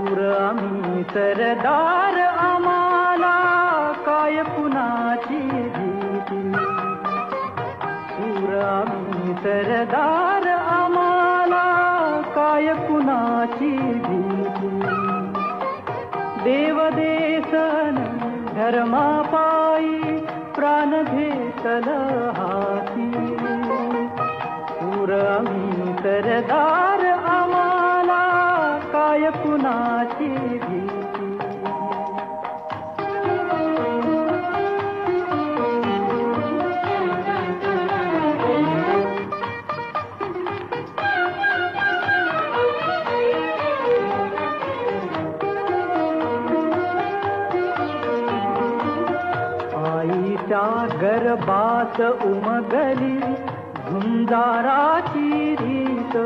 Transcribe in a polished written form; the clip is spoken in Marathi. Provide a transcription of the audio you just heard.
शूर आम्ही सरदार, आम्हाला काय कुणाची भीती. शूर आम्ही सरदार, आम्हाला काय कुणाची भीती. देवदेशन धर्मापायी प्राण घेतल हाती. शूर आम्ही सरदार, आम्हाला काय कुणाची भीती. आईच्या गर्भात उमगली झुंजाराची रीत.